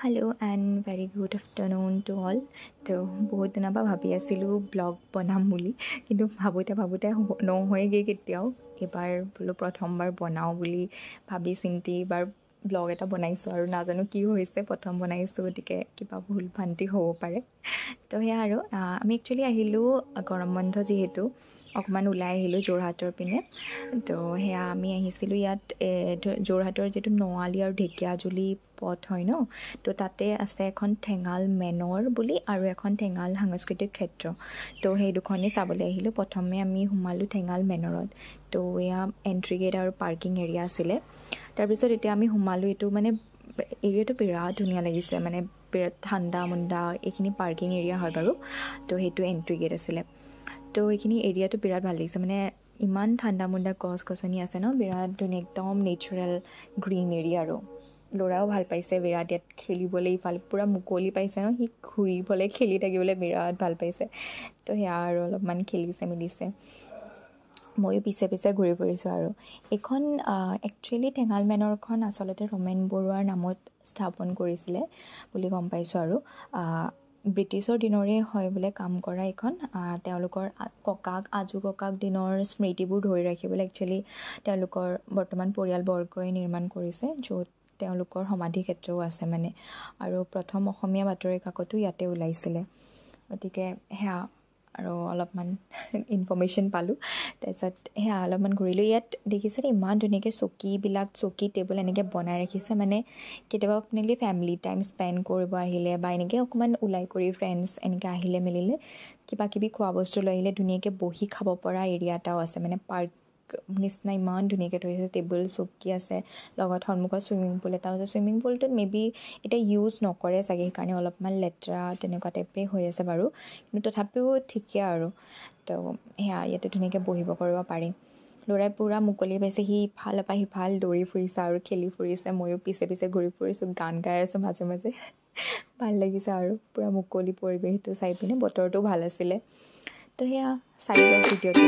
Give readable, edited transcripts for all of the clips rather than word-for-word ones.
Hello' and very good afternoon to all. তো বহুত দিনৰ পৰা ভাবি আছিলোঁ ব্লগ বনাম বুলি, কিন্তু ভাবোঁতে নহয়গৈ কেতিয়াও। এইবাৰ বোলো প্ৰথমবাৰ বনাওঁ বুলি ভাবি চিন্তি এইবাৰ ব্লগ এটা বনাইছোঁ আৰু নাজানো কি হৈছে, প্ৰথম বনাইছোঁ গতিকে কিবা ভুল ভ্ৰান্তি হ'ব পাৰে। তো সেয়া আৰু আমি একচুৱেলি আহিলোঁ গৰম বন্ধ যিহেতু অকণমান ওলাই আহিলোঁ যোৰহাটৰ পিনে। তো সেয়া আমি আহিছিলোঁ ইয়াত যোৰহাটৰ যিটো নআলি আৰু ঢেকীয়াজুলি পথ হয় ন, তো তাতে আছে এখন ঠেঙাল মেনৰ বুলি আৰু এখন ঠেঙাল সাংস্কৃতিক ক্ষেত্ৰ। তো সেই দুখনেই চাবলৈ আহিলোঁ। প্ৰথমে আমি সোমালোঁ ঠেঙাল মেনৰত। তো এয়া এণ্ট্ৰি গেট আৰু পাৰ্কিং এৰিয়া আছিলে। তাৰপিছত এতিয়া আমি সোমালোঁ। এইটো মানে এৰিয়াটো বিৰাট ধুনীয়া লাগিছে, মানে বিৰাট ঠাণ্ডা মুণ্ডা। এইখিনি পাৰ্কিং এৰিয়া হয় বাৰু। তো সেইটো এণ্ট্ৰি গেট আছিলে। তো এইখিনি এৰিয়াটো বিৰাট ভাল লাগিছে, মানে ইমান ঠাণ্ডা মুণ্ডা গছ গছনি আছে ন, বিৰাট ধুনীয়া একদম নেচাৰেল গ্ৰীণ এৰিয়া। আৰু ল'ৰাও ভাল পাইছে বিৰাট, ইয়াত খেলিবলৈ ইফালে পূৰা মুকলি পাইছে ন, সি ঘূৰিবলৈ খেলি থাকিবলৈ বিৰাট ভাল পাইছে। তো সেয়া আৰু অলপমান খেলিছে মেলিছে, ময়ো পিছে পিছে ঘূৰি ফুৰিছোঁ। আৰু এইখন একচুৱেলি ঠেঙাল মেনৰখন আচলতে ৰমেন বৰুৱাৰ নামত স্থাপন কৰিছিলে বুলি গম পাইছোঁ। আৰু ব্ৰিটিছৰ দিনৰে হয় বোলে কাম কৰা এইখন। তেওঁলোকৰ আজু ককাক দিনৰ স্মৃতিবোৰ ধৰি ৰাখিবলৈ একচুৱেলি তেওঁলোকৰ বৰ্তমান পৰিয়ালবৰ্গই নিৰ্মাণ কৰিছে, য'ত তেওঁলোকৰ সমাধি ক্ষেত্ৰও আছে মানে। আৰু প্ৰথম অসমীয়া বাতৰি কাকতো ইয়াতে ওলাইছিলে, গতিকে সেয়া আৰু অলপমান ইনফৰ্মেশ্যন পালোঁ। তাৰপিছত সেয়া অলপমান ঘূৰিলোঁ। ইয়াত দেখিছে ইমান ধুনীয়াকৈ চকী টেবুল এনেকৈ বনাই ৰাখিছে, মানে কেতিয়াবা আপুনি ফেমিলি টাইম স্পেণ্ড কৰিব আহিলে বা এনেকৈ অকণমান ওলাই কৰি ফ্ৰেণ্ডছ এনেকৈ আহিলে মেলিলে কিবা কিবি খোৱা বস্তু লৈ আহিলে ধুনীয়াকৈ বহি খাব পৰা এৰিয়া এটাও আছে, মানে পাৰ্ক নিচিনা ইমান ধুনীয়াকৈ থৈছে। টেবুল চকী আছে, লগত সন্মুখত চুইমিং পুল এটাও আছে। চুইমিং পুলটোত মেবি এতিয়া ইউজ নকৰে চাগে, সেইকাৰণে অলপমান লেতেৰা তেনেকুৱা টাইপেই হৈ আছে বাৰু, কিন্তু তথাপিও ঠিকে আৰু। তো সেয়া ইয়াতে ধুনীয়াকৈ বহিব কৰিব পাৰি। ল'ৰাই পূৰা মুকলি পাইছে, সি ইফালৰ পৰা সিফাল দৌৰি ফুৰিছে আৰু খেলি ফুৰিছে। ময়ো পিছে পিছে ঘূৰি ফুৰিছোঁ, গান গাই আছোঁ মাজে মাজে। ভাল লাগিছে আৰু পূৰা মুকলি পৰিৱেশটো চাই পিনে, বতৰটো ভাল আছিলে। তো সেয়া চাই লওক ভিডিঅ'টো।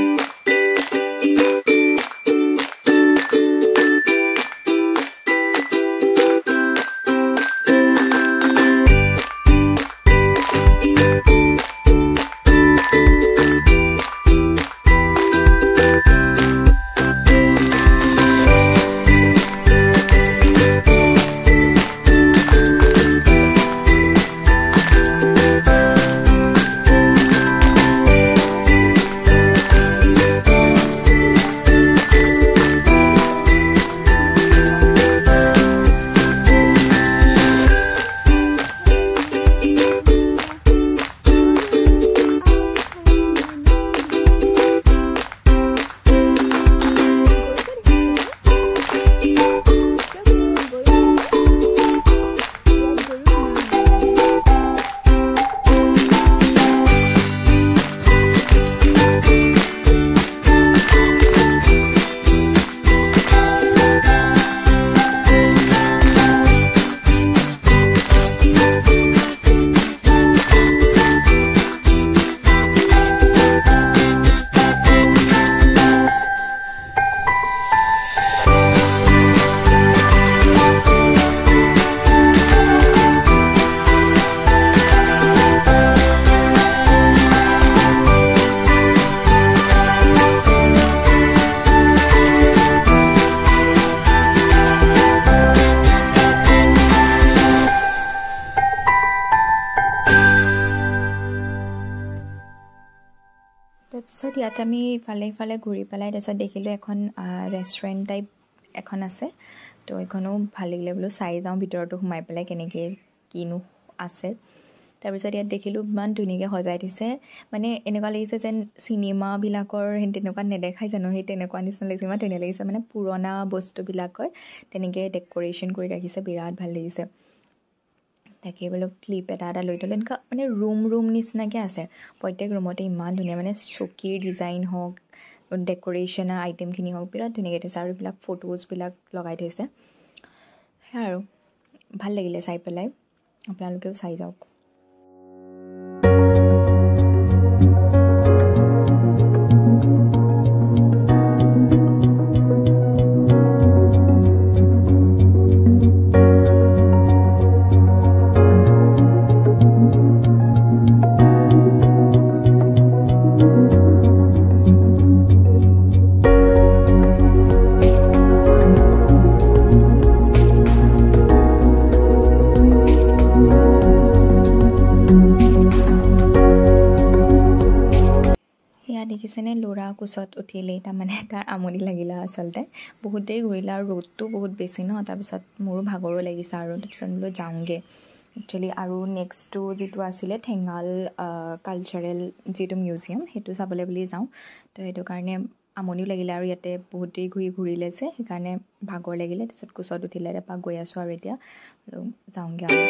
তাৰপিছত ইয়াত আমি ইফালে ঘূৰি পেলাই তাৰপিছত দেখিলোঁ এখন ৰেষ্টুৰেণ্ট টাইপ এখন আছে। তো এইখনো ভাল লাগিলে, বোলো চাই যাওঁ ভিতৰতো সোমাই পেলাই কেনেকৈ কিনো আছে। তাৰপিছত ইয়াত দেখিলোঁ ইমান ধুনীয়াকৈ সজাই থৈছে, মানে এনেকুৱা লাগিছে যেন চিনেমাবিলাকৰ তেনেকুৱা নেদেখাই জানো, সেই তেনেকুৱা নিচিনা লাগিছে। ইমান ধুনীয়া লাগিছে, মানে পুৰণা বস্তুবিলাকৰ তেনেকৈ ডেক'ৰেশ্যন কৰি ৰাখিছে, বিৰাট ভাল লাগিছে। তাকে বোলো ক্লিপ এটা লৈ থ'লোঁ। এনেকুৱা মানে ৰুম নিচিনাকৈ আছে, প্ৰত্যেক ৰুমতে ইমান ধুনীয়া, মানে চকীৰ ডিজাইন হওক, ডেক'ৰেশ্যনৰ আইটেমখিনি হওক, বিৰাট ধুনীয়াকৈ থৈছে। আৰু এইবিলাক ফটোজবিলাক লগাই থৈছে। সেয়া আৰু ভাল লাগিলে চাই পেলাই, আপোনালোকেও চাই যাওক। দেখিছেনে ল'ৰা কোচত উঠিলেই তাৰমানে তাৰ আমনি লাগিলে আচলতে বহুত দেৰি ঘূৰিলে আৰু ৰ'দটো বহুত বেছি ন তাৰপিছত মোৰো ভাগৰো লাগিছে আৰু তাৰপিছত বোলো যাওঁগৈ একচুৱেলি আৰু নেক্সটটো যিটো আছিলে ঠেঙাল কালচাৰেল যিটো মিউজিয়াম সেইটো চাবলৈ বুলি যাওঁ তো সেইটো কাৰণে আমনিও লাগিলে আৰু ইয়াতে বহুত দেৰি ঘূৰিলে যে সেইকাৰণে ভাগৰ লাগিলে তাৰপিছত কোচত উঠিলে তাৰপৰা গৈ আছোঁ আৰু এতিয়া যাওঁগৈ আৰু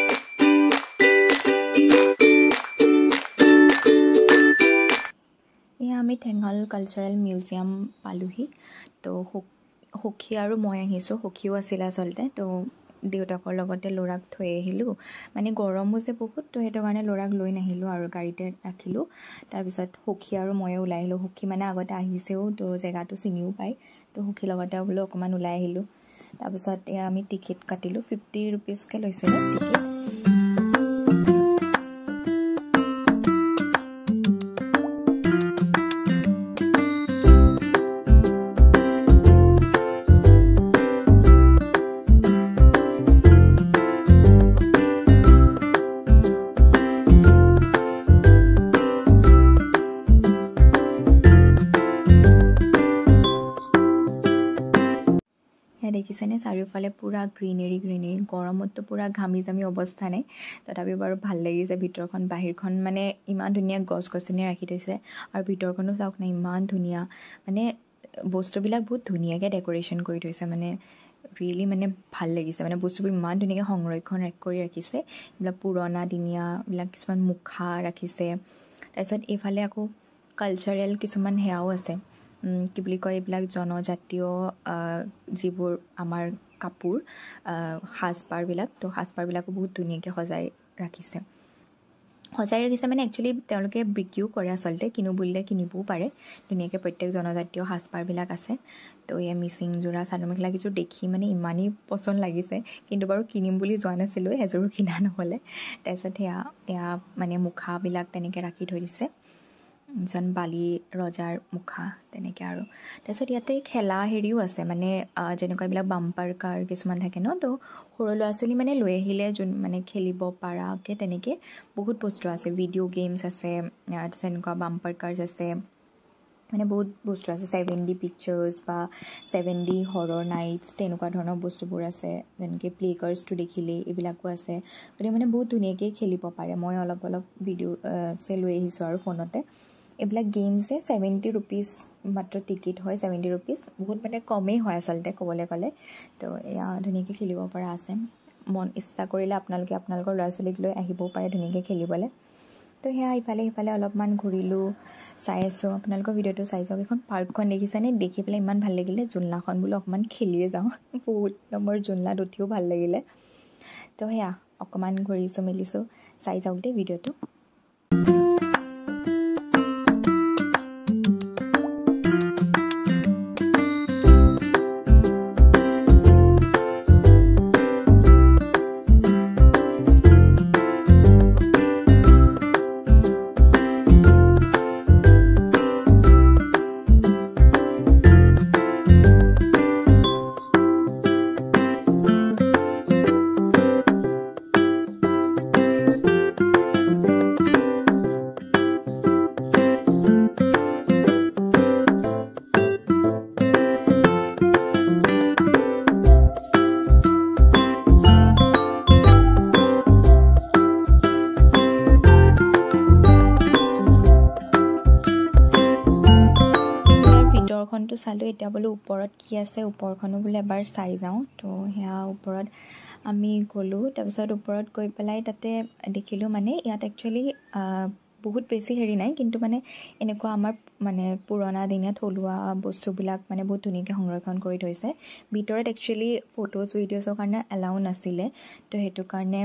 এয়া আমি ঠেঙাল কালচাৰেল মিউজিয়াম পালোহি তো সখী আৰু মই আহিছোঁ সখীও আছিলে আচলতে তো দেউতাকৰ লগতে ল'ৰাক থৈ আহিলোঁ মানে গৰমো যে বহুত তো সেইটো কাৰণে ল'ৰাক লৈ নাহিলোঁ আৰু গাড়ীতে ৰাখিলোঁ তাৰপিছত সখী আৰু ময়ে ওলাই আহিলোঁ সখী মানে আগতে আহিছেও তো জেগাটো চিনিও পায় তো সখীৰ লগতে বোলো অকণমান ওলাই আহিলোঁ তাৰপিছত এয়া আমি টিকেট কাটিলোঁ 50 ৰুপিজকৈ লৈছিলে টিকেট দেখিছেনে চাৰিওফালে পূৰা গ্ৰীনেৰী গৰমততো পূৰা ঘামি জামি অৱস্থা নাই তথাপিও বাৰু ভাল লাগিছে ভিতৰখন বাহিৰখন মানে ইমান ধুনীয়া গছ গছনি ৰাখি থৈছে আৰু ভিতৰখনো চাওক না ইমান ধুনীয়া মানে বস্তুবিলাক বহুত ধুনীয়াকৈ ডেক'ৰেশ্যন কৰি থৈছে মানে ৰিয়েলি মানে ভাল লাগিছে মানে বস্তুবোৰ ইমান ধুনীয়াকৈ সংৰক্ষণ কৰি ৰাখিছে এইবিলাক পুৰণা দিনীয়া এইবিলাক কিছুমান মুখা ৰাখিছে তাৰপিছত এইফালে আকৌ কালচাৰেল কিছুমান সেয়াও আছে কি বুলি কয় এইবিলাক জনজাতীয় যিবোৰ আমাৰ কাপোৰ সাজপাৰবিলাক তো সাজপাৰবিলাকো বহুত ধুনীয়াকৈ সজাই ৰাখিছে মানে একচুৱেলি তেওঁলোকে বিক্ৰীও কৰে আচলতে কিনো বুলিলে কিনিবও পাৰে ধুনীয়াকৈ প্ৰত্যেক জনজাতীয় সাজপাৰবিলাক আছে তো এই মিচিং যোৰা চাদৰ মেখেলা কিছুৰ দেখি মানে ইমানেই পচন্দ লাগিছে কিন্তু বাৰু কিনিম বুলি যোৱা নাছিলোঁ এযোৰো কিনা নহ'লে তাৰপিছত এয়া মানে মুখাবিলাক তেনেকৈ ৰাখি থৈ দিছে এজন বালি ৰজাৰ মুখা তেনেকৈ আৰু তাৰপিছত ইয়াতে খেলা হেৰিও আছে মানে যেনেকুৱা এইবিলাক বাম্পাৰ কাৰ কিছুমান থাকে ন তো সৰু ল'ৰা ছোৱালী মানে লৈ আহিলে মানে খেলিব পৰাকৈ তেনেকৈ বহুত বস্তু আছে ভিডিঅ' গেমছ আছে তেনেকুৱা বাম্পাৰ কাৰ্ছ আছে মানে বহুত বস্তু আছে 7D পিকচাৰ্ছ বা 7D হৰৰ নাইটছ তেনেকুৱা ধৰণৰ বস্তুবোৰ আছে যেনেকৈ প্লে কাৰ্ছটো দেখিলেই এইবিলাকো আছে গতিকে মানে বহুত ধুনীয়াকৈ খেলিব পাৰে মই অলপ ভিডিঅ' লৈ আহিছোঁ আৰু ফোনতে এইবিলাক গেমছে 70 ৰুপিজ মাত্ৰ টিকেট হয় 70 ৰুপিজ বহুত মানে কমেই হয় আচলতে ক'বলৈ গ'লে তো এয়া ধুনীয়াকৈ খেলিব পৰা আছে মন ইচ্ছা কৰিলে আপোনালোকে আপোনালোকৰ ল'ৰা ছোৱালীক লৈ আহিবও পাৰে ধুনীয়াকৈ খেলিবলৈ তো সেয়া ইফালে সিফালে অলপমান ঘূৰিলোঁ চাই আছোঁ আপোনালোকৰ ভিডিঅ'টো চাই যাওক এখন পাৰ্কখন দেখিছেনে দেখি পেলাই ইমান ভাল লাগিলে জোলনাখন বোলো অকণমান খেলিয়ে যাওঁ বহুত নম্বৰ জোলনাত উঠিও ভাল লাগিলে তো সেয়া অকণমান ঘূৰিছোঁ মেলিছোঁ চাই যাওক দেই ভিডিঅ'টো ভিতৰখনটো চালোঁ এতিয়া বোলো ওপৰত কি আছে ওপৰখনো বোলে এবাৰ চাই যাওঁ তো সেয়া ওপৰত আমি গ'লোঁ তাৰপিছত ওপৰত গৈ পেলাই তাতে দেখিলোঁ মানে ইয়াত একচুৱেলি বহুত বেছি হেৰি নাই কিন্তু মানে এনেকুৱা আমাৰ মানে পুৰণা দিনীয়া থলুৱা বস্তুবিলাক মানে বহুত ধুনীয়াকৈ সংৰক্ষণ কৰি থৈছে ভিতৰত একচুৱেলি ফটোজ ভিডিঅ'ছৰ কাৰণে এলাউ নাছিলে তো সেইটো কাৰণে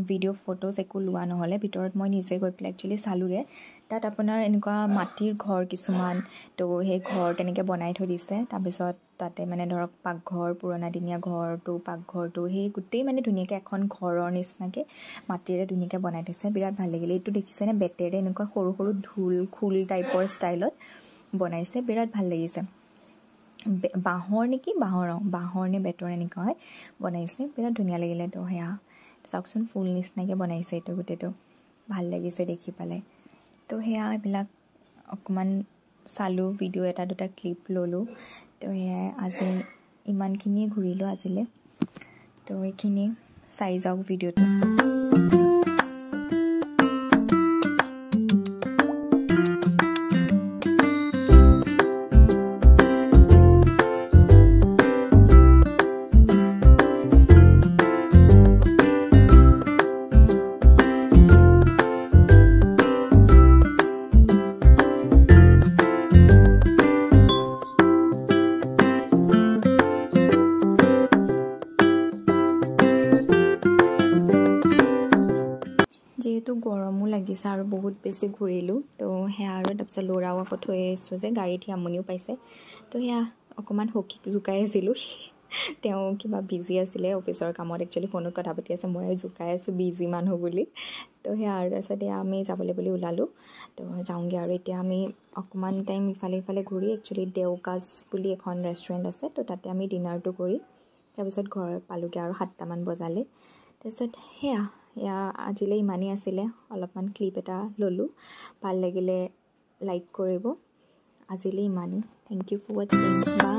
ভিডিঅ' ফটোজ একো লোৱা নহ'লে ভিতৰত মই নিজে গৈ পেলাই একচুৱেলি চালোঁগৈ তাত আপোনাৰ এনেকুৱা মাটিৰ ঘৰ কিছুমান তো সেই ঘৰ তেনেকৈ বনাই থৈ দিছে তাৰপিছত তাতে মানে ধৰক পাকঘৰ পুৰণা দিনীয়া ঘৰটো পাকঘৰটো সেই গোটেই মানে ধুনীয়াকৈ এখন ঘৰৰ নিচিনাকৈ মাটিৰে ধুনীয়াকৈ বনাই থৈছে বিৰাট ভাল লাগিলে এইটো দেখিছেনে বেতেৰে এনেকুৱা সৰু সৰু খোল টাইপৰ ষ্টাইলত বনাইছে বিৰাট ভাল লাগিছে বাঁহৰ নেকি বাঁহৰ নে বেতৰ এনেকুৱা হয় বনাইছে বিৰাট ধুনীয়া লাগিলে তো সেয়া চাওকচোন ফুল নিচিনাকৈ বনাইছে এইটো গোটেইটো ভাল লাগিছে দেখি পেলাই তো সেয়া এইবিলাক অকণমান চালোঁ, ভিডিঅ' এটা দুটা ক্লিপ ল'লোঁ। তো সেয়াই আজি ইমানখিনিয়ে ঘূৰিলোঁ আজিলৈ। তো এইখিনি চাই যাওক ভিডিঅ'টো। যিহেতু গৰমো লাগিছে আৰু বহুত বেছি ঘূৰিলোঁ, তো সেয়া আৰু তাৰপিছত ল'ৰাও আকৌ থৈ আহিছোঁ যে গাড়ীত সি আমনিও পাইছে। তো সেয়া অকণমান সখীক জোকাই আছিলোঁ, তেওঁ কিবা বিজি আছিলে অফিচৰ কামত, একচুৱেলি ফোনত কথা পাতি আছে, মই জোকাই আছোঁ বিজি মানুহ বুলি। তো সেয়া আৰু তাৰপিছত এয়া আমি যাবলৈ বুলি ওলালোঁ। তো যাওঁগৈ আৰু এতিয়া আমি অকণমান টাইম ইফালে ইফালে ঘূৰি, একচুৱেলি দেওকাজ বুলি এখন ৰেষ্টুৰেণ্ট আছে, তো তাতে আমি ডিনাৰটো কৰি তাৰপিছত ঘৰ পালোঁগৈ আৰু 7টামান বজালে। তাৰপিছত এয়া আজিলৈ ইমানেই আছিলে, অলপমান ক্লিপ এটা ল'লোঁ, ভাল লাগিলে লাইক কৰিব। আজিলৈ ইমানেই। থেংক ইউ ফৰ ৱাচিং। বাই।